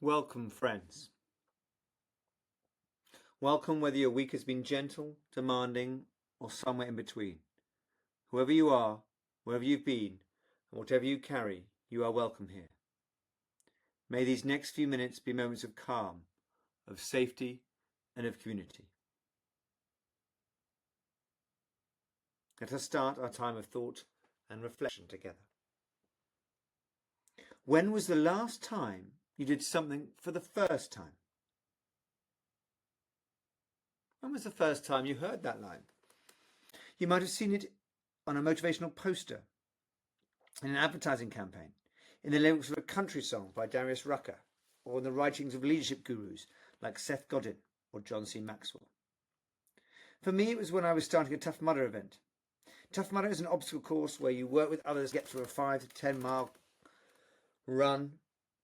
Welcome, friends. Welcome whether your week has been gentle, demanding, or somewhere in between. Whoever you are, wherever you've been, and whatever you carry, you are welcome here. May these next few minutes be moments of calm, of safety, and of community. Let us start our time of thought and reflection together. When was the last time you did something for the first time? When was the first time you heard that line? You might have seen it on a motivational poster, in an advertising campaign, in the lyrics of a country song by Darius Rucker, or in the writings of leadership gurus like Seth Godin or John C. Maxwell. For me, it was when I was starting a Tough Mudder event. Tough Mudder is an obstacle course where you work with others to get through a 5 to 10 mile run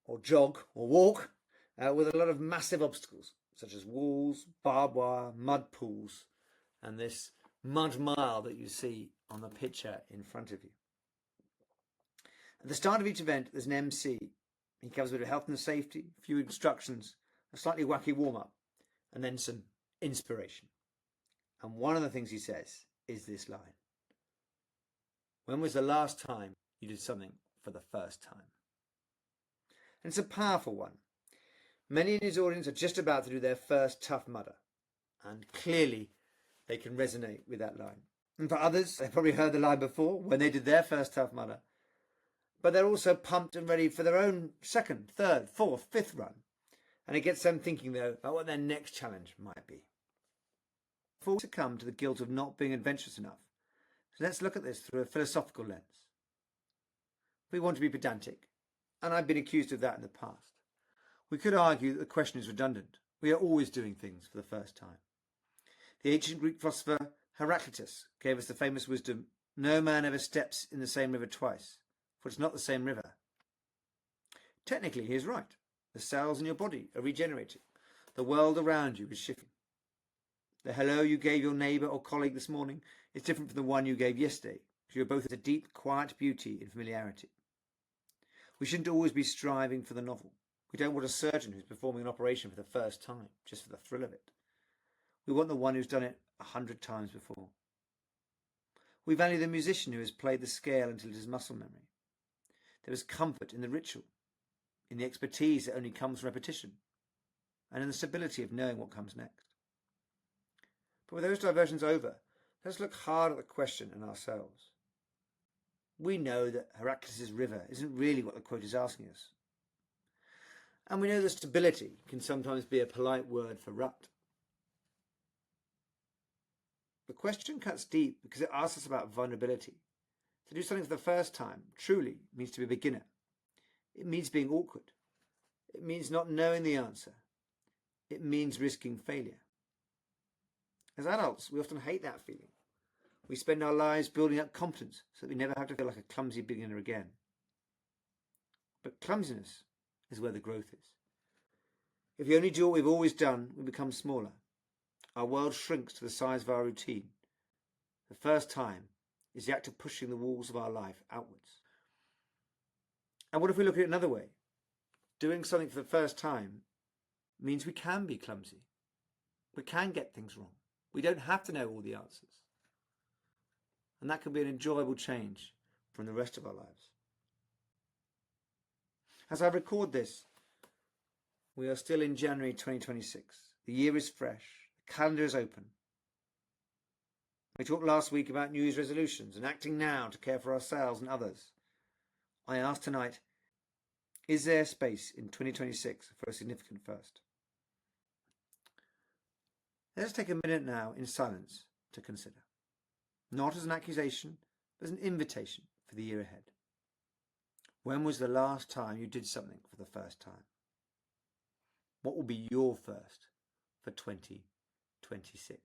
or jog or walk with a lot of massive obstacles, such as walls, barbed wire, mud pools, and this mud mile that you see on the picture in front of you. At the start of each event, there's an MC. He covers a bit of health and safety, a few instructions, a slightly wacky warm-up, and then some inspiration. And one of the things he says is this line: when was the last time you did something for the first time? And it's a powerful one. Many in his audience are just about to do their first Tough Mudder, and clearly they can resonate with that line. And for others, they've probably heard the line before when they did their first Tough Mudder, but they're also pumped and ready for their own second, third, fourth, fifth run. And it gets them thinking, though, about what their next challenge might be. Before we succumb to the guilt of not being adventurous enough, so let's look at this through a philosophical lens. We want to be pedantic, and I've been accused of that in the past. We could argue that the question is redundant. We are always doing things for the first time. The ancient Greek philosopher Heraclitus gave us the famous wisdom, no man ever steps in the same river twice, for it's not the same river. Technically, he is right. The cells in your body are regenerating. The world around you is shifting. The hello you gave your neighbour or colleague this morning is different from the one you gave yesterday, because you are both at a deep, quiet beauty in familiarity. We shouldn't always be striving for the novel. We don't want a surgeon who's performing an operation for the first time, just for the thrill of it. We want the one who's done it 100 times before. We value the musician who has played the scale until it is muscle memory. There is comfort in the ritual, in the expertise that only comes from repetition, and in the stability of knowing what comes next. But with those diversions over, let's look hard at the question and ourselves. We know that Heraclitus' river isn't really what the quote is asking us. And we know that stability can sometimes be a polite word for rut. The question cuts deep because it asks us about vulnerability. To do something for the first time truly means to be a beginner. It means being awkward. It means not knowing the answer. It means risking failure. As adults, we often hate that feeling. We spend our lives building up competence so that we never have to feel like a clumsy beginner again. But clumsiness is where the growth is. If we only do what we've always done, we become smaller. Our world shrinks to the size of our routine. The first time is the act of pushing the walls of our life outwards. And what if we look at it another way? Doing something for the first time means we can be clumsy. We can get things wrong. We don't have to know all the answers. And that can be an enjoyable change from the rest of our lives. As I record this, we are still in January 2026. The year is fresh. The calendar is open. We talked last week about New Year's resolutions and acting now to care for ourselves and others. I ask tonight, is there space in 2026 for a significant first? Let us take a minute now in silence to consider. Not as an accusation, but as an invitation for the year ahead. When was the last time you did something for the first time? What will be your first for 2026?